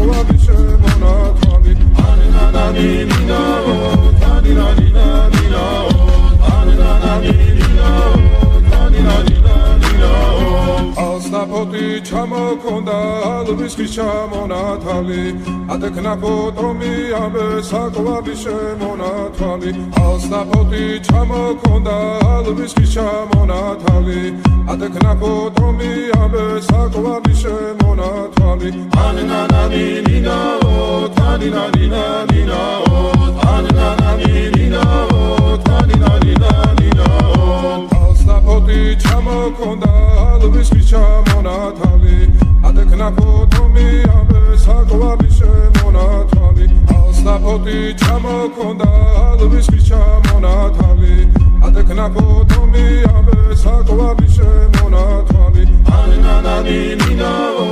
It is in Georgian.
საკვარი შემონათვალი ანანანინინაო თანინანინანინაო ანანანინინაო თანინანინანინაო ალსნაფოტი ჩამოქონდა ალვის ხის ჩამონათვალი ადექნა ფოტომი ამე საკვარი შემონათვალი ალსნაფოტი ჩამოქონდა ალვის ხის ჩამონათვალი ადექნა ფოტომი ამე საკვარი შემონათვალი ანანანინინაო თანინანინანინაო ანანანინინაო თანინანინანინაო ალსნაფოტი ჩამოქონდა ალვის ხის ჩამონათვალი ადექნა ფოტომი ამე საკვარი შემონათვალი ალსნაფოტი ჩამოქონდა ალვის ხის ჩამონათვალი ადექნა ფოტომი ამე საკვარი შემონათვალი ანანანინინაო